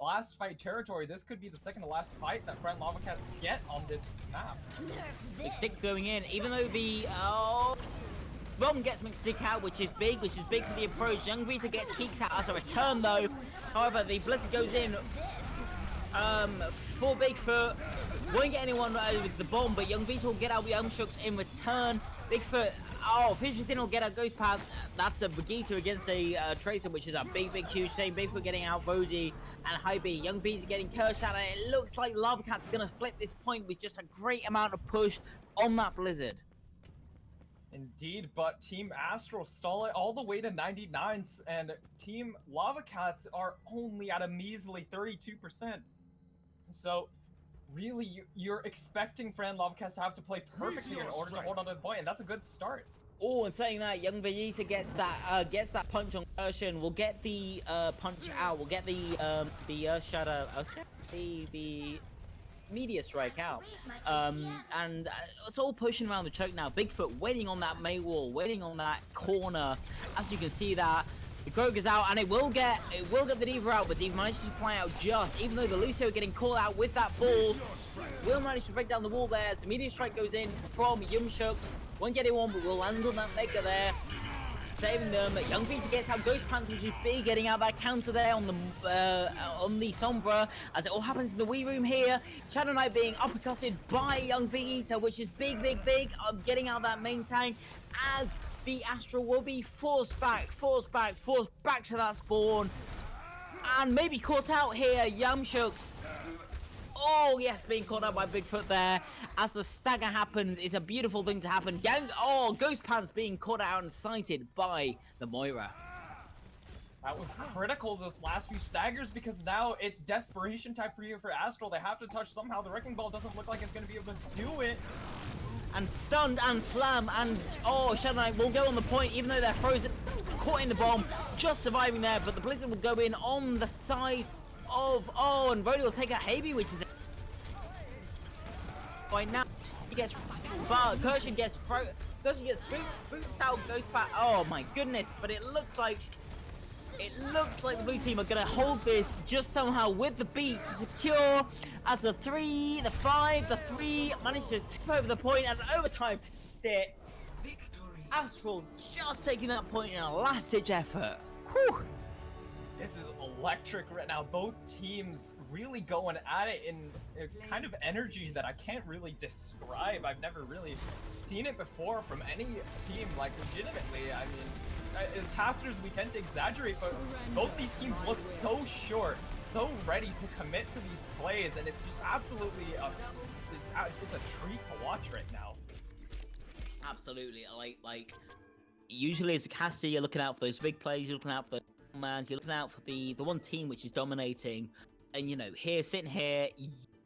last fight territory. This could be the second to last fight that Friend Lavacats get on this map. Big stick going in, even though the Rom gets mixed stick out, which is big for the approach. Young Vita gets kicked out as a return though. However, the Blizzard goes in for Bigfoot. Won't get anyone with the bomb, but Young Vita will get out Young Shucks in return. Bigfoot, Fidgetin will get out Ghost Path. That's a Vegeta against a Tracer, which is a big, huge thing. Bigfoot getting out Voji and High B. Young Vita getting Kersh out, and it looks like Lavacats are going to flip this point with just a great amount of push on that Blizzard. Indeed, but Team Astral stall it all the way to 99s, and Team Lavacats are only at a measly 32%. So, really, you're expecting Friend Lavacats to have to play perfectly in order to hold on to the point, and that's a good start. Oh, and saying that, Young Vegeta gets that punch on Urshan. We'll get the punch out. We'll get the Shadow, the Media Strike out. And it's all pushing around the choke now. Bigfoot waiting on that May wall, waiting on that corner. As you can see that the Grogu's out, and it will get the Diva out, but Diva manages to fly out just, even though the Lucio getting caught out with that ball. Will manage to break down the wall there. The Media Strike goes in from Young Shucks. Won't get anyone, but will land on that Mega there, saving them. Young Vita gets out Ghost Pants, which is big, getting out that counter there on the Sombra, as it all happens in the Wii room here. Shadow Knight being uppercutted by Young Vita, which is big, getting out that main tank, as the Astral will be forced back to that spawn, and maybe caught out here. Yamshooks. Oh yes, being caught out by Bigfoot there. As the stagger happens, it's a beautiful thing to happen. Ghost Pants being caught out and sighted by the Moira. That was critical, those last few staggers, because now it's desperation time for Astral. They have to touch somehow. The Wrecking Ball doesn't look like it's going to be able to do it. And stunned and slam, and Shadow Knight will go on the point, even though they're frozen, caught in the bomb, just surviving there. But the Blizzard will go in on the side of, and Rody will take out Haby, which is right now. He gets, but Kershin gets boots out, goes back. Oh my goodness! But it looks like the blue team are gonna hold this just somehow with the beat to secure, as the 3 manages to tip over the point, and overtime takes it. Astral just taking that point in a last-ditch effort. Whew. This is electric right now. Both teams really going at it in a kind of energy that I can't really describe. I've never really seen it before from any team, like, legitimately. I mean, as casters, we tend to exaggerate, but both these teams look so short, so ready to commit to these plays, and it's just absolutely it's a treat to watch right now. Absolutely, like usually as a caster, you're looking out for those big plays, you're looking out for the mans, you're looking out for the one team which is dominating, and sitting here,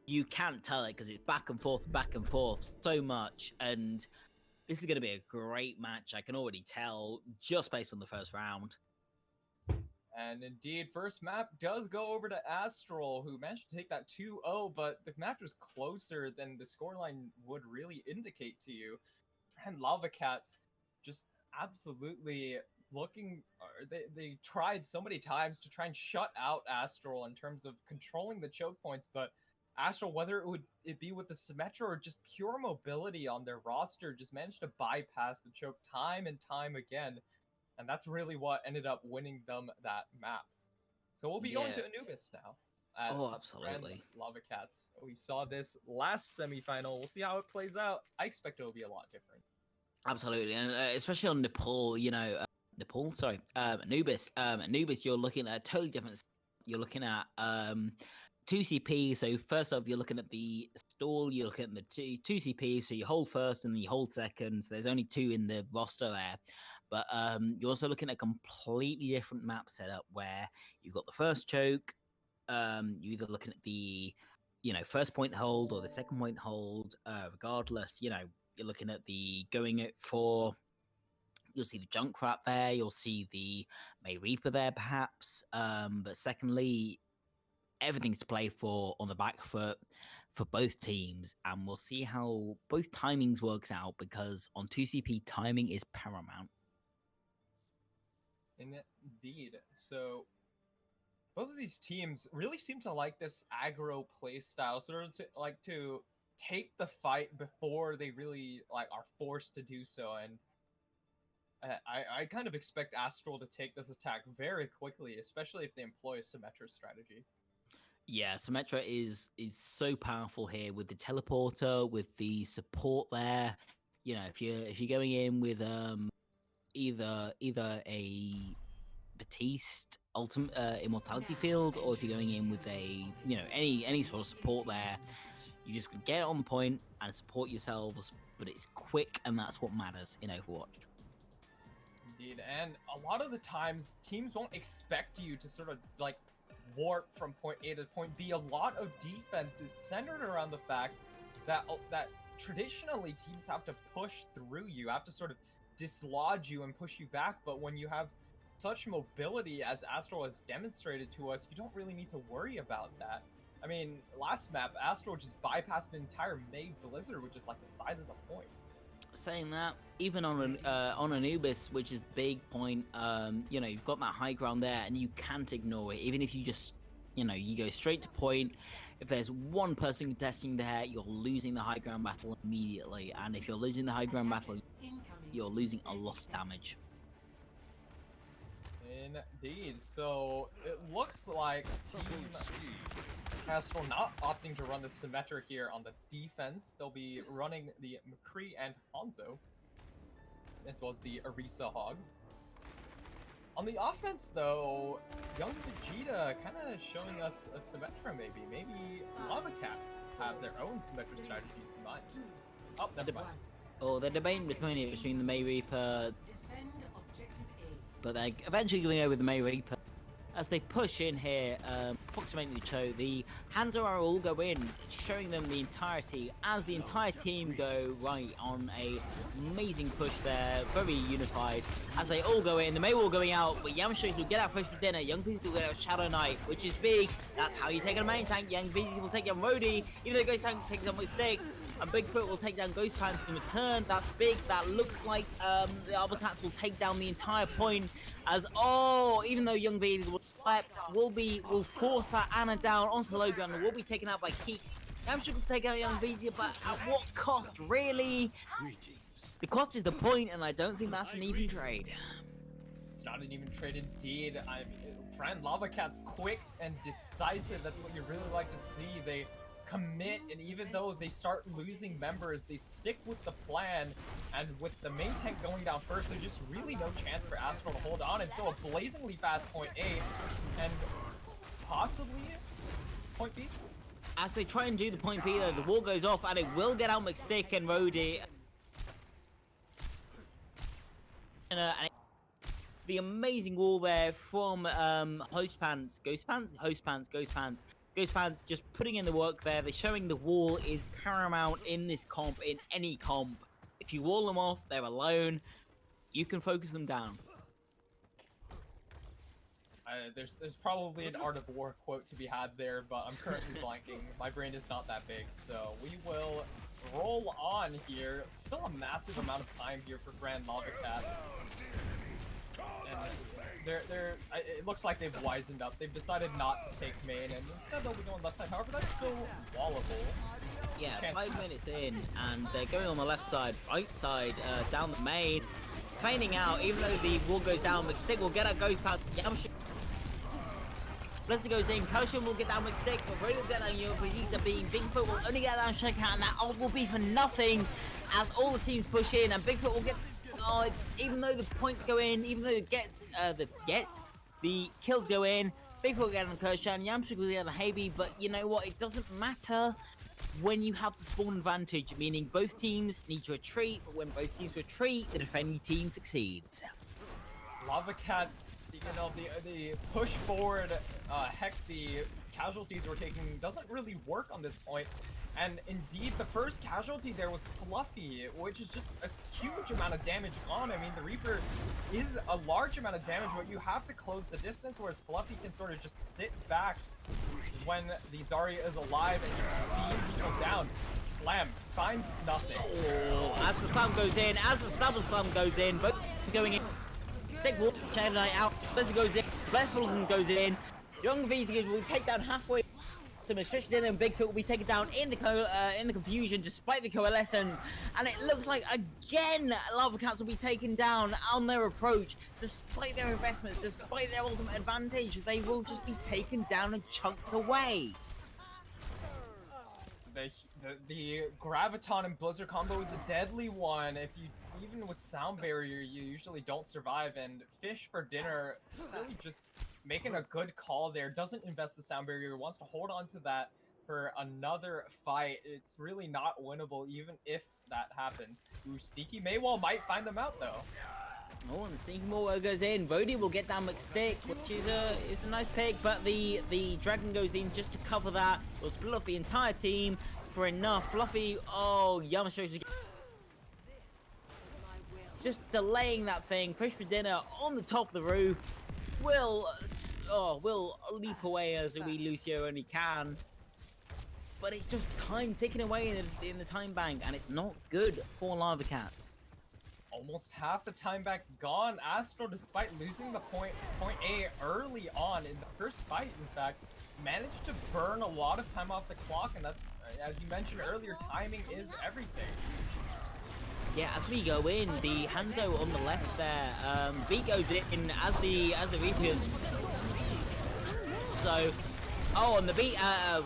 you can't tell it because it's back and forth so much, and this is going to be a great match. I can already tell just based on the first round. And indeed, first map does go over to Astral, who managed to take that 2-0, but the match was closer than the scoreline would really indicate to you. And Lavacats just absolutely looking, they tried so many times to try and shut out Astral in terms of controlling the choke points, but Astral, whether it be with the Symmetra or just pure mobility on their roster, just managed to bypass the choke time and time again, and that's really what ended up winning them that map. So we'll be going to Anubis now. Absolutely. Lavacats. We saw this last semifinal. We'll see how it plays out. I expect it will be a lot different. Absolutely, and especially on Nepal, Anubis. Anubis, you're looking at a totally different. You're looking at 2 CP. So first off, you're looking at the stall. You're looking at the two CP. So you hold first and you hold second. So there's only 2 in the roster there, but you're also looking at a completely different map setup where you've got the first choke. You're either looking at the first point hold or the second point hold. Regardless, you're looking at the going it for. You'll see the Junkrat there. You'll see the May Reaper there, perhaps. But secondly, everything's to play for on the back foot for both teams, and we'll see how both timings works out, because on 2CP, timing is paramount. Indeed. So both of these teams really seem to like this aggro play style, sort of to take the fight before they really like are forced to do so. And I kind of expect Astral to take this attack very quickly, especially if they employ a Symmetra strategy. Yeah, Symmetra is so powerful here with the teleporter, with the support there. You know, if you're going in with either a Batiste ultimate immortality field, or if you're going in with a any sort of support there, you just get on point and support yourselves. But it's quick, and that's what matters in Overwatch. Indeed, and a lot of the times teams won't expect you to sort of like warp from point A to point B. A lot of defense is centered around the fact that traditionally teams have to push through you, have to sort of dislodge you and push you back. But when you have such mobility as Astral has demonstrated to us, you don't really need to worry about that. I mean, last map, Astral just bypassed an entire May Blizzard, which is like the size of the point. Saying that, even on Anubis, which is the big point, you've got that high ground there, and you can't ignore it. Even if you just, you go straight to point. If there's one person contesting there, you're losing the high ground battle immediately. And if you're losing the high ground battle, you're losing a lot of damage. Indeed. So it looks like Team Astral not opting to run the Symmetra here on the defense. They'll be running the McCree and Hanzo, as well as the Orisa Hog. On the offense, though, young Vegeta kind of showing us a Symmetra maybe. Maybe Lavacats have their own Symmetra strategies in mind. Oh, never mind. Oh, they're debating between the May Reaper, but they're eventually going to go with the May Reaper. As they push in here, approximating the Cho, the Hanzo are all go in, showing them the entirety, as the entire team go right on a amazing push there, very unified. As they all go in, the May all going out, but Yamashita will get out first for dinner, Young Peasy will get out Shadow Knight, which is big. That's how you take on a main tank. Young Peasy will take down Rhodey, even though Ghost Tank takes down with Stick. And Bigfoot will take down Ghost Pants in return. That's big. That looks like the Lavacats will take down the entire point. As even though Young Baby will force that Ana down onto the low ground and will be taken out by Keeks. Yamcha will take out Young Baby, but at what cost, really? The cost is the point, and I don't think that's an even trade. It's not an even trade indeed. I mean, friend, Lavacats quick and decisive. That's what you really like to see. They commit, and even though they start losing members, they stick with the plan, and with the main tank going down first, there's just really no chance for Astral to hold on, and so a blazingly fast point A, and possibly point B. As they try and do the point B, though, the wall goes off, and it will get out McStick and Rhodey. And the amazing wall there from Ghost Pants, just putting in the work there. They're showing the wall is paramount in this comp, in any comp. If you wall them off, they're alone. You can focus them down. There's probably an Art of War quote to be had there, but I'm currently blanking. My brain is not that big, so we will roll on here. Still a massive amount of time here for Grand Lavacats. And it looks like they've wisened up. They've decided not to take main, and instead they'll be going left side. However, that's still wallable. Yeah, 5 minutes in, and they're going on the left side, right side, down the main, feigning out. Even though the wall goes down, McStick will get out Ghost Pants. Blizzard goes in, Koshin will get down McStick, but Ray will get down Vegeta being Bigfoot will only get down Shakeout, and that ult will be for nothing as all the teams push in, and Bigfoot will get. Even though the points go in, even though it gets the kills go in, Bigfoot will get on Kershaw, Yamcha will get on Haby, but you know what? It doesn't matter when you have the spawn advantage, meaning both teams need to retreat, but when both teams retreat, the defending team succeeds. Lavacats, the push forward, heck, the casualties we're taking doesn't really work on this point. And indeed, the first casualty there was Fluffy, which is just a huge amount of damage on. I mean, the Reaper is a large amount of damage, but you have to close the distance, whereas Fluffy can sort of just sit back when the Zarya is alive and just beam people down. Slam finds nothing. Oh, as the slam goes in, but going in. Stick Wolf, Shadow Knight out, Blizzard goes in, Blessful goes in. Young VZ will take down halfway. Some Christian and Bigfoot will be taken down in the confusion despite the coalescence, and it looks like again Lavacats will be taken down on their approach despite their investments, despite their ultimate advantage. They will just be taken down and chunked away. The Graviton and Blizzard combo is a deadly one. If you even with Sound Barrier, you usually don't survive, and Fish for Dinner really just making a good call there. Doesn't invest the Sound Barrier, wants to hold on to that for another fight. It's really not winnable even if that happens. Ooh, Sneaky Maywall might find them out though. Oh, and the Sneaky Maywall goes in. Vody will get down McStick, which is a nice pick, but the Dragon goes in just to cover that. Will split off the entire team for enough. Fluffy, oh, Yamashita just delaying that thing. Fish for Dinner on the top of the roof. Will leap away as a wee Lucio only can. But it's just time ticking away in the time bank, and it's not good for Lavacats. Almost half the time back gone. Astral, despite losing the point A early on in the first fight, in fact, managed to burn a lot of time off the clock, and that's, as you mentioned earlier, timing is everything. Yeah, as we go in, the Hanzo on the left there, B goes in as the repeat. So, oh, and the B,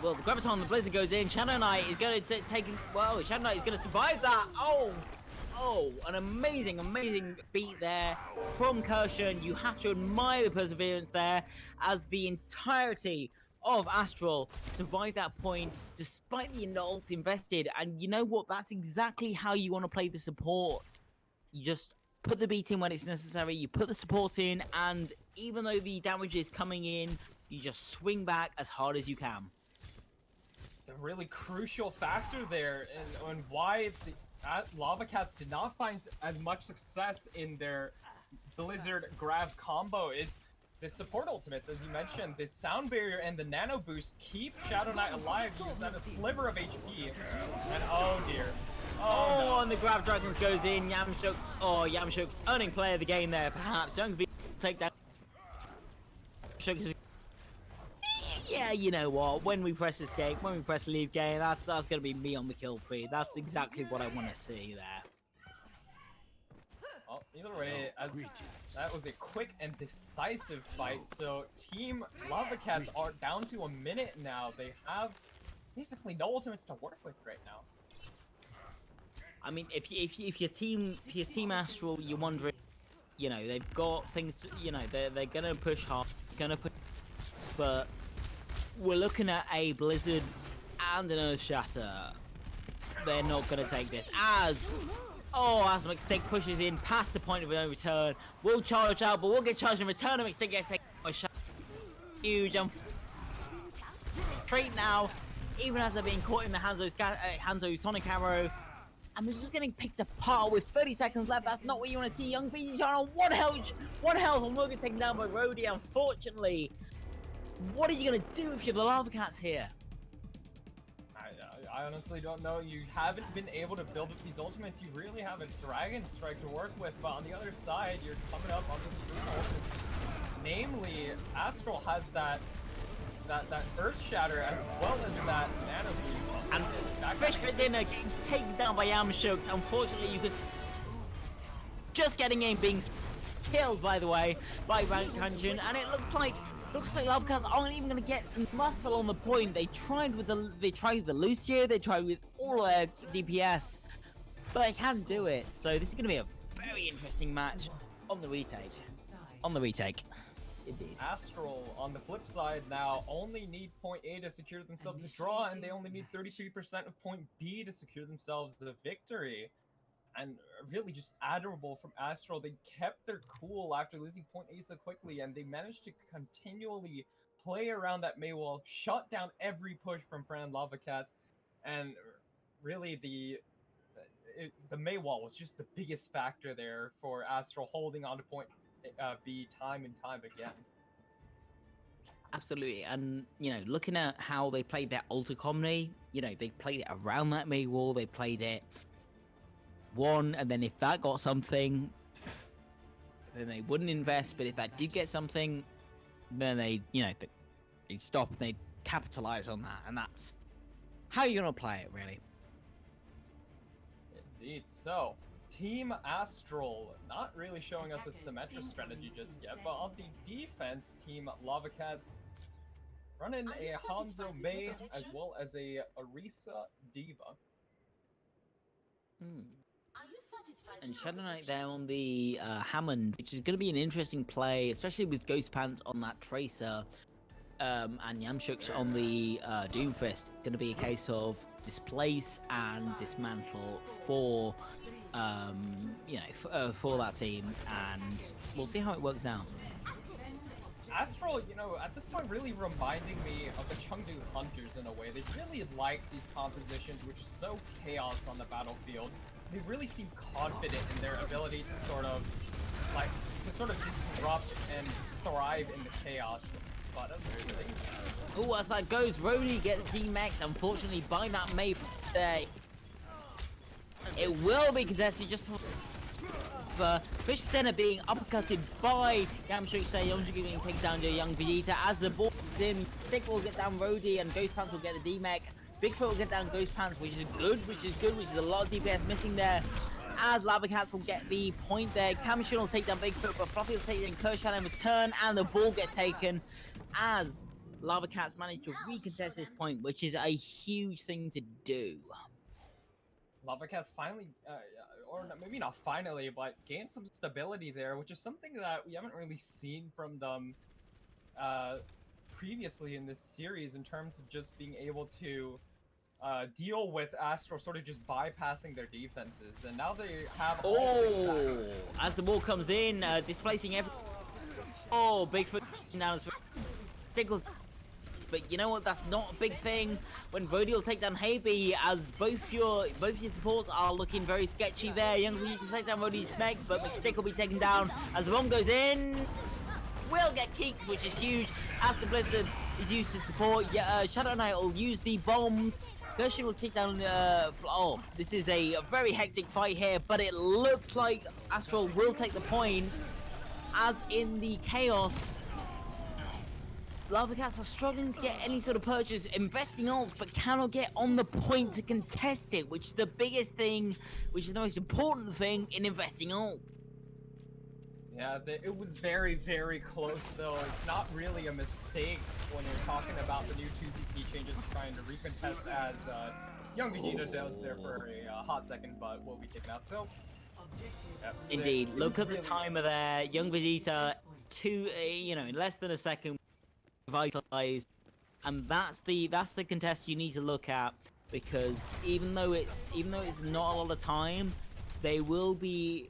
well, the Graviton on the Blizzard goes in. Shadow Knight is going to take, well, Shadow Knight is going to survive that. Oh, an amazing beat there from Kirshen. You have to admire the perseverance there as the entirety of Astral survived that point despite the ult invested. And you know what? That's exactly how you want to play the support. You just put the beat in when it's necessary, you put the support in, and even though the damage is coming in, you just swing back as hard as you can. The really crucial factor there, and why the Lavacats did not find as much success in their Blizzard grab combo is the support ultimates. As you mentioned, the Sound Barrier and the Nano Boost keep Shadow Knight alive because at a sliver of HP. And oh dear. Oh no. And the Grab Dragons goes in. Yamashuk's earning player of the game there, perhaps. Young V take down. Yeah, you know what? When we press escape, when we press leave game, that's gonna be me on the kill feed. That's exactly what I want to see there. Well, either way, that was a quick and decisive fight. So Team Lavacats are down to a minute now. They have basically no ultimates to work with right now. I mean, if your team Astral, you're wondering, you know, they've got things to, you know, they're gonna push hard, but we're looking at a Blizzard and an Earthshatter. They're not gonna take this as McStick pushes in past the point of no return. We'll charge out, but we'll get charged in return. And McStick gets taken by shot. Huge trait now, even as they're being caught in the Hanzo Sonic Arrow. And they're just getting picked apart with 30 seconds left. That's not what you want to see. Young VG on one health, and we'll get taken down by Rody, unfortunately. What are you going to do if you're the Lavacats here? I honestly don't know. You haven't been able to build up these ultimates. You really have a Dragon Strike to work with, but on the other side, you're coming up onto the three ultimates. Namely, Astral has that Earth Shatter as well as that Nano Boost. And Fish for Dinner getting taken down by Yamashukes. Unfortunately, you could just getting in, being killed, by the way, by Rank Dungeon, and it looks like Lavacats aren't even going to get muscle on the point. They tried with the Lucio, they tried with all their DPS, but they can't do it. So this is going to be a very interesting match on the retake. Indeed. Astral, on the flip side now, only need point A to secure themselves a draw, and they only need 33% of point B to secure themselves a victory. And really just admirable from Astral. They kept their cool after losing point A so quickly, and they managed to continually play around that Maywall, shut down every push from Fran Lavacats, and really the Maywall was just the biggest factor there for Astral holding on to point B time and time again. Absolutely, and you know, looking at how they played their Alter Comedy, you know, they played it around that Maywall, they played it one, and then if that got something, then they wouldn't invest, but if that did get something, then they, you know, they'd stop and they'd capitalize on that, and that's how you're gonna play it, really. Indeed. So, Team Astral not really showing us a symmetric strategy just yet, but on the defense, Team Lavacats running a Hanzo Mei as well as a Arisa Diva. And Shadow Knight there on the Hammond, which is going to be an interesting play, especially with Ghost Pants on that Tracer, and Yamshuk's on the Doomfist. Going to be a case of displace and dismantle for, for that team, and we'll see how it works out. Astral, at this point really reminding me of the Chengdu Hunters in a way. They really like these compositions which sow chaos on the battlefield. They really seem confident in their ability to sort of disrupt and thrive in the chaos. But oh, as that goes, Rhodey gets demeched, unfortunately, by that Mei today. It will be contested just before Fish Center being uppercutted by Yamshuk today. Yamshuk getting taken down to Young Vegeta. As the ball in, Stick will get down Rhodey and Ghost Pants will get the demech. Bigfoot will get down Ghost Pants, which is good, which is a lot of DPS missing there. As Lavacats will get the point there. Kamishun will take down Bigfoot, but Fluffy will take down Kershaw in return, and the ball gets taken as Lavacats manage to recontest this point, which is a huge thing to do. Lavacats finally, or maybe not finally, but gained some stability there, which is something that we haven't really seen from them previously in this series in terms of just being able to deal with Astral sort of just bypassing their defenses, and now they have. As the ball comes in, displacing every. Oh, Bigfoot down as Stickles. But you know what? That's not a big thing when Rhodey will take down Haby, as both your supports are looking very sketchy there. Young will take down Rhodey's mech, but McStick will be taken down as the bomb goes in. Will get Keeks, which is huge. Astral Blizzard is used to support. Shadow Knight will use the bombs. Gershon will take down. This is a very hectic fight here, but it looks like Astral will take the point. As in the chaos, Lavacats are struggling to get any sort of purchase, investing ult, but cannot get on the point to contest it, which is the biggest thing, which is the most important thing in investing ult. Yeah, it was very, very close, though. It's not really a mistake when you're talking about the new 2ZP changes trying to recontest, as Young Vegeta does there for a hot second, but will be taken out. So, yeah, indeed, look at the timer there. Young Vegeta, in less than a second, revitalized, and that's the contest you need to look at, because even though it's not a lot of time, they will be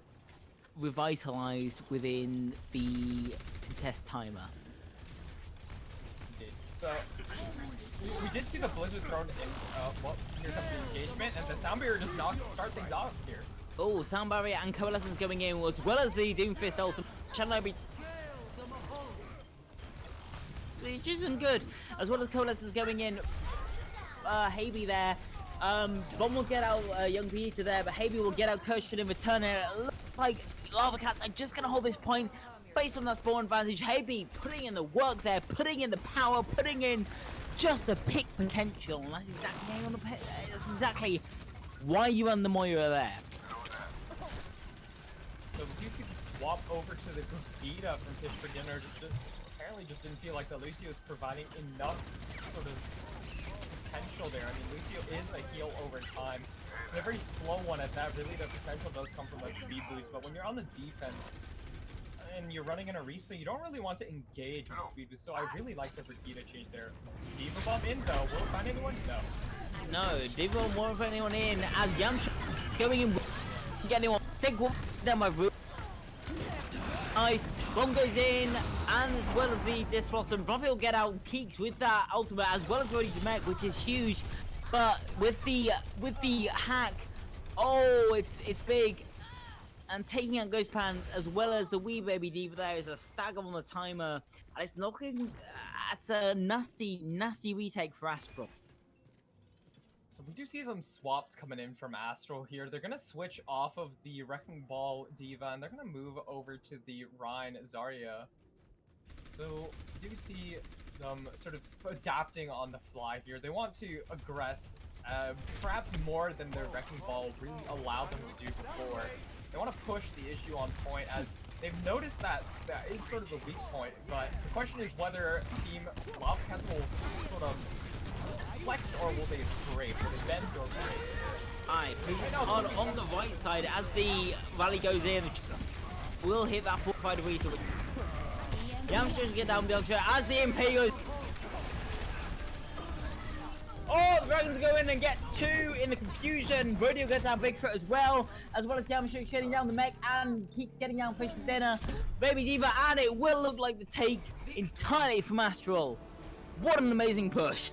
revitalized within the contest timer. Indeed. So we did see the Blizzard thrown in. Here comes the engagement, and the Sound Barrier does not start things off here. Oh, Sound Barrier and Coalescence going in, as well as the Doomfist ultimate. Which isn't good, as well as Coalescence going in. Haby there. Bomb will get out Young Vegeta there, but Haby will get out Kershaw in return. And it looks like Lavacats are just gonna hold this point based on that spawn advantage. Haby putting in the work there, putting in the power, putting in just the pick potential, and that's exactly why you run the Moira there. So we do see the swap over to the Gogeta from Fish for Dinner. Apparently just didn't feel like the Lucio is providing enough sort of potential there. I mean, Lucio is a heal over time. And a very slow one at that. Really, the potential does come from like speed boost, but when you're on the defense and you're running an Arisa, you don't really want to engage with the speed boost. So I really like the Vegeta change there. Diva Bomb in though. Will it find anyone? No. No, Diva Bomb won't find anyone in, as Yamcha going in. Get anyone? Stick down my route. Nice. Bomb goes in, and as well as the Disc Blossom, Fluffy will get out Keeks with that ultimate, as well as Rhodey's mech, which is huge. But with the hack, it's big. And taking out Ghost Pants, as well as the wee baby Diva there, is a stagger on the timer, and it's looking at a nasty retake for Astral. So we do see some swaps coming in from Astral here. They're going to switch off of the Wrecking Ball Diva, and they're going to move over to the Rhine Zarya. So we do see them sort of adapting on the fly here. They want to aggress, perhaps more than their Wrecking Ball really allowed them to do before. They want to push the issue on point as they've noticed that that is sort of the weak point, but the question is whether Team Lavacats will sort of flex or will they break? Will they bend or break? Aye, on the right side, as the rally goes in, we'll hit that fortified resource. Yamcha's get down behind as the MP goes. Oh, the Dragons go in and get 2 in the confusion. Rodeo gets out Bigfoot as well as Yamcha getting down the mech and keeps getting down Fish for Dinner. Baby Diva, and it will look like the take entirely from Astral. What an amazing push.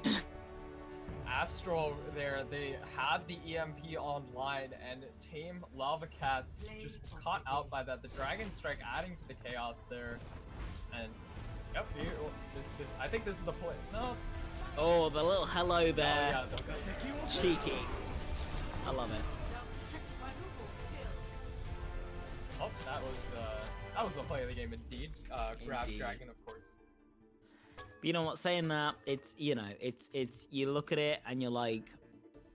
Astral there, they had the EMP online and Team Lavacats just caught out by that. The Dragon Strike adding to the chaos there. And, yep, I think this is the play. No. Oh, the little hello there. Oh, yeah, cheeky. I love it. Oh, that was the play of the game indeed. Grab Dragon, of course. But you know what, saying that, it's, you know, it's, you look at it and you're like,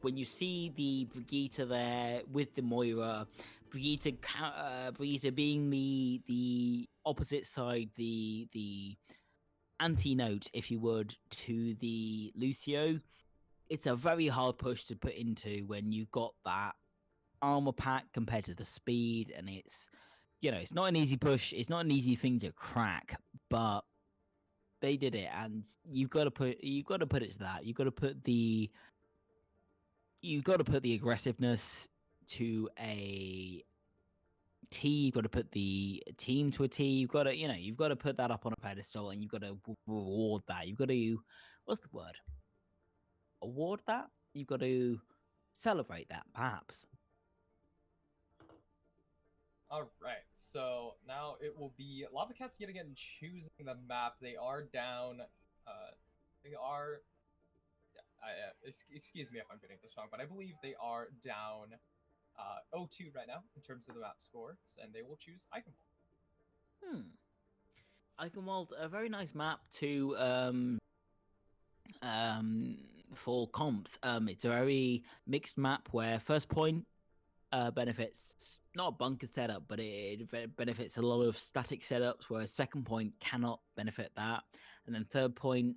when you see the Brigitte there with the Moira, Brigitte being the opposite side, the anti-note, if you would, to the Lucio, it's a very hard push to put into when you've got that armor pack compared to the speed, and it's, you know, it's not an easy push, it's not an easy thing to crack, but they did it, and you've got to put it to that. You've got to put the aggressiveness to a T. You've got to put the team to a T. You've got to put that up on a pedestal, and you've got to reward that. You've got to, what's the word? Award that. You've got to celebrate that, perhaps. All right, so now it will be Lavacats yet again choosing the map. They are down. Excuse me if I'm getting this wrong, but I believe they are down 0-2 right now in terms of the map scores, and they will choose Eichenwald. Eichenwald, a very nice map to for comps. It's a very mixed map where first point benefits not a bunker setup, but it benefits a lot of static setups, whereas second point cannot benefit that, and then third point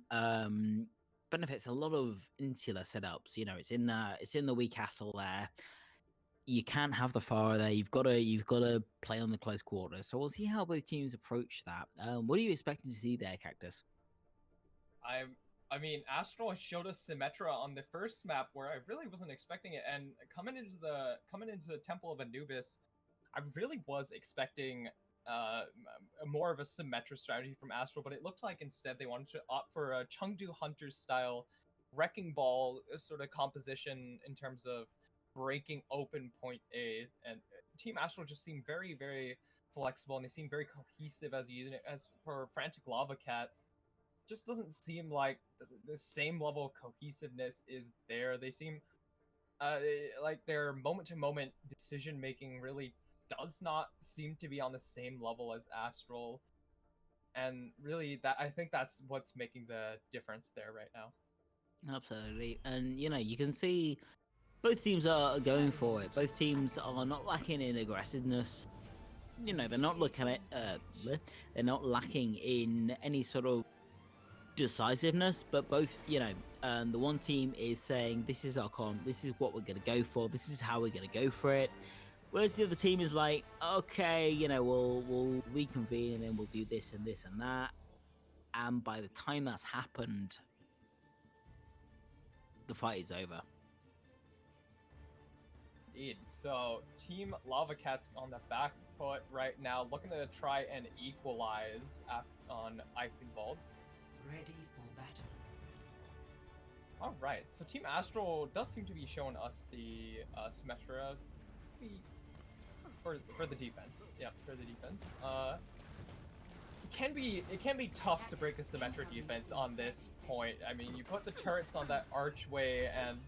benefits a lot of insular setups. You know, it's in the wee castle there. You can't have the fire there. You've got to play on the close quarters. So we'll see how both teams approach that. What are you expecting to see there, Cactus? I mean, Astral showed us Symmetra on the first map where I really wasn't expecting it, and coming into the Temple of Anubis, I really was expecting more of a Symmetra strategy from Astral, but it looked like instead they wanted to opt for a Chengdu Hunters style Wrecking Ball sort of composition in terms of breaking open point A, and Team Astral just seemed very, very flexible, and they seem very cohesive as a unit. As for Frantic Lavacats, just doesn't seem like the same level of cohesiveness is there. They seem like their moment-to-moment decision-making really does not seem to be on the same level as Astral, and really I think that's what's making the difference there right now. Absolutely, and you know, you can see both teams are going for it. Both teams are not lacking in aggressiveness. You know, they're not lacking in any sort of decisiveness, but both, you know, the one team is saying, this is our comp, this is what we're going to go for, this is how we're going to go for it, whereas the other team is like, okay, you know, we'll reconvene and then we'll do this and this and that, and by the time that's happened, the fight is over. Indeed. So Team Lavacats on the back foot right now, looking to try and equalize on Eichenwald. Ready for battle. All right, so Team Astral does seem to be showing us the Symmetra for the defense. Yeah, for the defense. It can be tough to break a Symmetra defense on this point. I mean, you put the turrets on that archway, and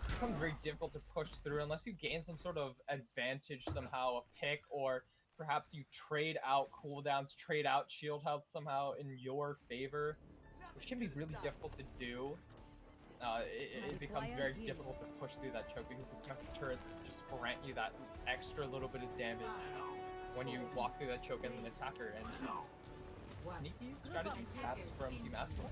it becomes very difficult to push through unless you gain some sort of advantage somehow, a pick, or perhaps you trade out cooldowns, trade out shield health somehow in your favor. which can be really difficult to do. It becomes very difficult to push through that choke because the Symmetra turrets just grant you that extra little bit of damage when you walk through that choke as an attacker. And sneaky strategies perhaps from Team Astral.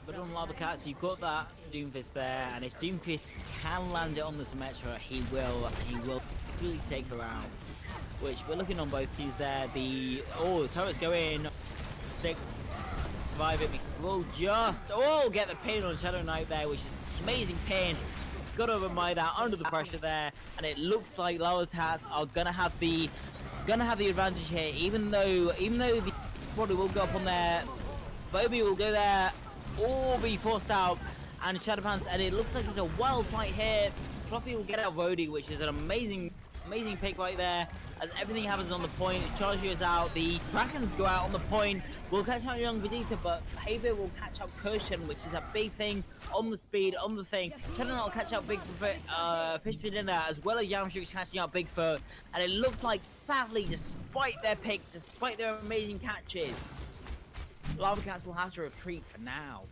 But on Lavacats, you've got that Doomfist there, and if Doomfist can land it on the Symmetra, he will completely take her out. Which we're looking on both teams there. The turrets go in. They survive it. We'll just get the pin on Shadow Knight there, which is amazing pin. Got to admire that under the pressure there, and it looks like Lavacats are gonna have the advantage here, even though the body will go up on there. Bobby will go there, or be forced out, and Shadowpants, and it looks like there's a wild fight here. Fluffy will get out Rhodey, which is an amazing pick right there. As everything happens on the point, Chargio is out, the Dragons go out on the point. We'll catch out Young Vegeta, but Haver will catch out Cushion, which is a big thing on the speed, on the thing. Shadow Knight will catch out Bigfoot, Fish for Dinner, as well as Yamshook's catching out Bigfoot. And it looks like, sadly, despite their picks, despite their amazing catches, Lavacats will have to retreat for now.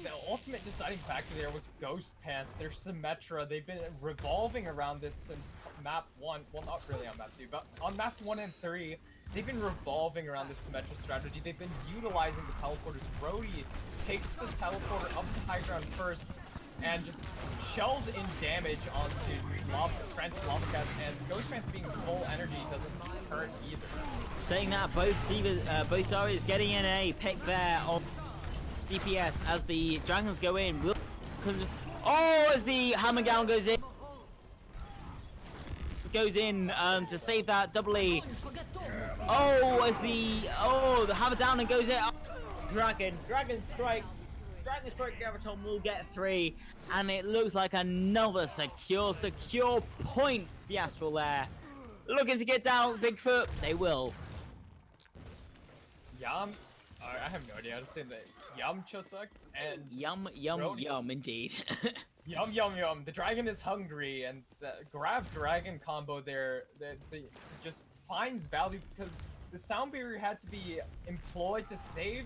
The ultimate deciding factor there was Ghost Pants, their Symmetra. They've been revolving around this since map 1. Well, not really on map 2, but on maps 1 and 3, they've been revolving around this Symmetra strategy. They've been utilizing the teleporters. Brody takes the teleporter up to high ground first and just shells in damage onto Frantic Lavacats, and Ghost Pants being full energy doesn't hurt either. Saying that, both Saris getting in a pick there on DPS as the Dragons go in. As the Hammer Gown goes in. To save that doubly. As the Hammer Down and goes in. Dragon Strike Graviton will get 3, and it looks like another secure point for the Astral there. Looking to get down Bigfoot, they will. I have no idea how to say that. Yamcha sucks and Yum indeed. Yum. The dragon is hungry, and the grab dragon combo there just finds value because the sound barrier had to be employed to save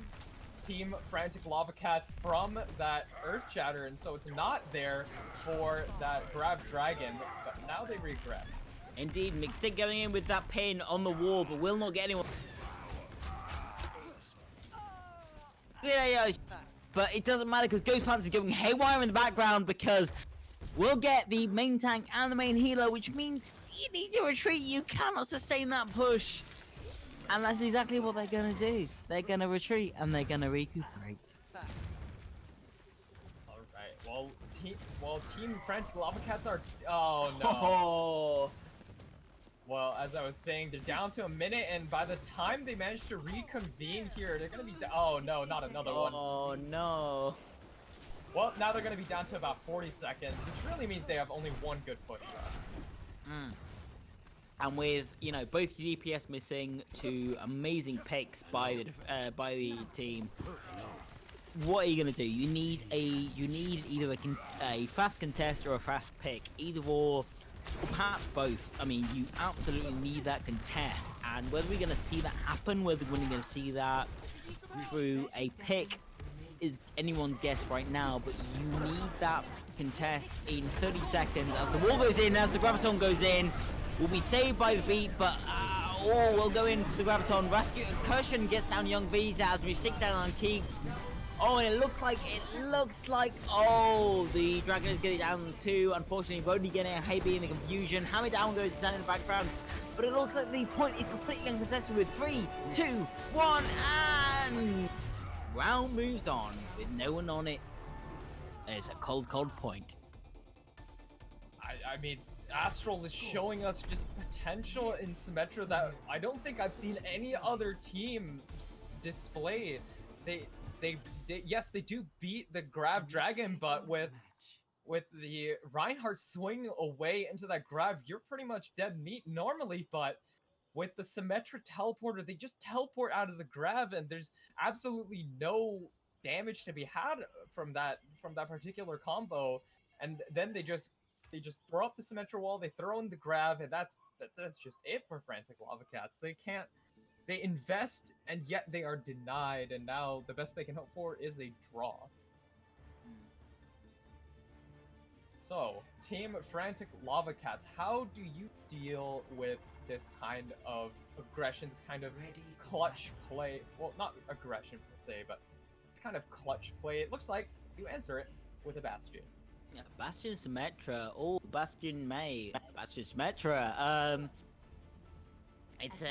Team Frantic Lavacats from that Earth Shatter, and so it's not there for that grab dragon, but now they regress. Indeed, Mixtick going in with that pin on the wall, but will not get anyone. Yeah, but it doesn't matter because Ghost Pants is going haywire in the background because we'll get the main tank and the main healer, which means you need to retreat. You cannot sustain that push. And that's exactly what they're going to do. They're going to retreat and they're going to recuperate. Alright, Team Frantic Lavacats are... Oh, no. Oh. Well, as I was saying, they're down to a minute, and by the time they manage to reconvene here, they're gonna be oh no, not another one. Oh no. Well, now they're gonna be down to about 40 seconds, which really means they have only one good push shot. And with, both DPS missing, 2 amazing picks by the team, what are you gonna do? You need either a fast contest or a fast pick, either or perhaps both. I mean, you absolutely need that contest, and whether we're going to see that happen, whether we're going to see that through a pick is anyone's guess right now, but you need that contest in 30 seconds as the wall goes in, as the Graviton goes in. Will be saved by the beat, but we'll go in for the Graviton. Rescue Cushion gets down Young Visa as we sink down on Keeks. And it looks like, the Dragon is getting down 2. Unfortunately, Bodhi getting a Haby in the confusion. Hammer Down goes down in the background, but it looks like the point is completely uncontested with 3, 2, 1, and round moves on with no one on it. It's a cold point. I mean, Astral is showing us just potential in Symmetra that I don't think I've seen any other team display. Yes, they do beat the grab dragon, but with the Reinhardt swinging away into that grab, you're pretty much dead meat normally, but with the Symmetra teleporter, they just teleport out of the grab, and there's absolutely no damage to be had from that particular combo. And then they just throw up the Symmetra wall, they throw in the grab, and that's just it for Frantic Lavacats. They They invest, and yet they are denied, and now the best they can hope for is a draw. So, Team Frantic Lavacats, how do you deal with this kind of aggression, this kind of Ready for clutch battle. play? Well, not aggression per se, but it's kind of clutch play. It looks like you answer it with a Bastion. Yeah, Bastion Symmetra. Oh, Bastion May. Bastion Symmetra. It's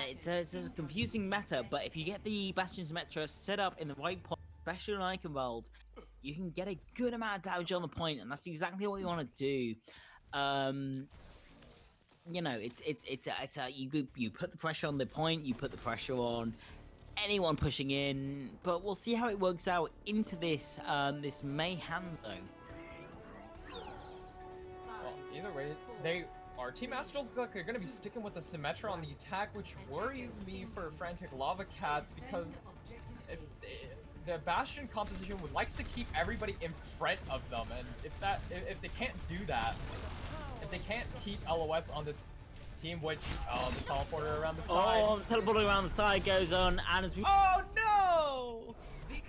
a confusing meta, but if you get the Bastion Symmetra set up in the right point, especially on Eichenwald, you can get a good amount of damage on the point, and that's exactly what you want to do. You know, you put the pressure on the point, you put the pressure on anyone pushing in, but we'll see how it works out into this this May hand though. Well, either way, our Team Astral look like they're going to be sticking with the Symmetra on the attack, which worries me for Frantic Lavacats because if the Bastion composition would likes to keep everybody in front of them, and if they can't do that, if they can't keep LOS on this team, which the teleporter around the side. Oh, the teleporter around the side goes on, and as we Oh no!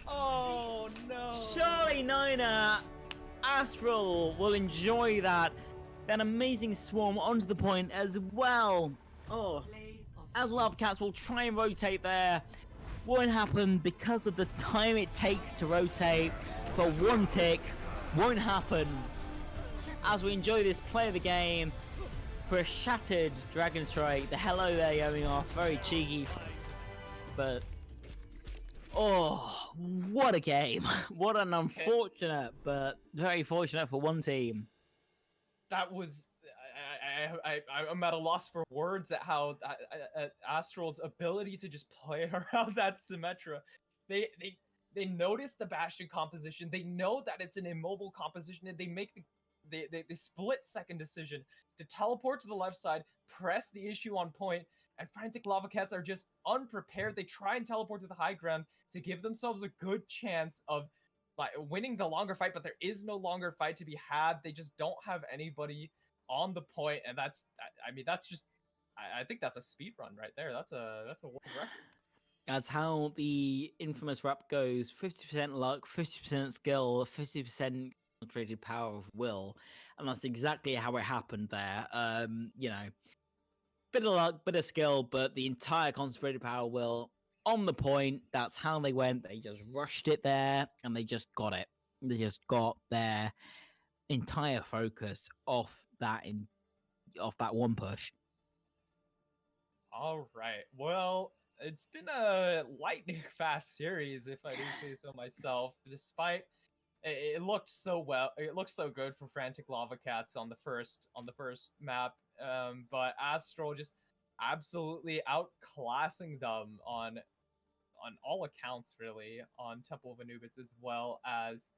Oh no! surely Nina Astral will enjoy that amazing swarm onto the point as well. Oh, Play of as Lavacats will try and rotate there. Won't happen because of the time it takes to rotate for one tick. Won't happen. As we enjoy this play of the game for a shattered Dragon Strike. The hello there going off, very cheeky, but oh, what a game! What an unfortunate, but very fortunate for one team. That was I'm at a loss for words at how at Astral's ability to just play around that Symmetra. They notice the Bastion composition. They know that it's an immobile composition, and they make the split second decision to teleport to the left side, press the issue on point, and Frantic Lavacats are just unprepared. They try and teleport to the high ground to give themselves a good chance of like winning the longer fight, but there is no longer fight to be had. They just don't have anybody on the point, and that's just I think that's a speed run right there. That's a world record. That's how the infamous rap goes: 50% luck, 50% skill, 50% concentrated power of will, and that's exactly how it happened there. You know, bit of luck, bit of skill, but the entire concentrated power will on the point. That's how they went. They just rushed it there, and they just got it. They just got their entire focus off that one push. All right. Well, it's been a lightning fast series, if I do say so myself. Despite it looked so well, it looked so good for Frantic Lavacats on the first map, but Astral just absolutely outclassing them on all accounts, really, on Temple of Anubis as well as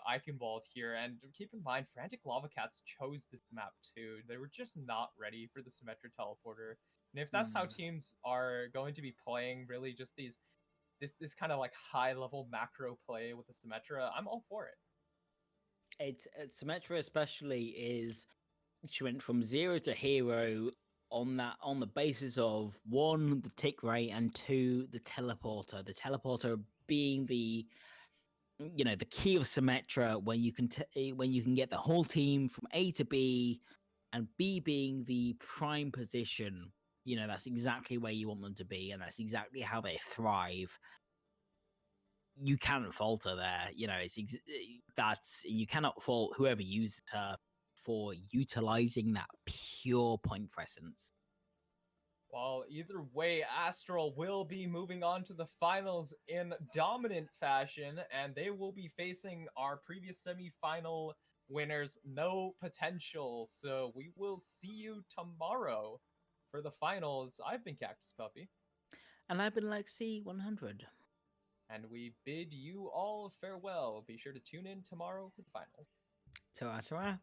Eichenwald here. And keep in mind, Frantic Lavacats chose this map too. They were just not ready for the Symmetra teleporter. And if that's how teams are going to be playing, really just this kind of like high level macro play with the Symmetra, I'm all for it. It's Symmetra especially is she went from 0 to hero on the basis of 1, the tick rate, and 2, the teleporter. The teleporter being the the key of Symmetra, when you can get the whole team from A to B, and B being the prime position. That's exactly where you want them to be, and that's exactly how they thrive. You cannot falter there. You cannot fault whoever used her for utilizing that pure point presence. Well, either way, Astral will be moving on to the finals in dominant fashion, and they will be facing our previous semi-final winners, No Potential. So we will see you tomorrow for the finals. I've been Cactus Puppy. And I've been Lexi 100. And we bid you all farewell. Be sure to tune in tomorrow for the finals. Ta-ra.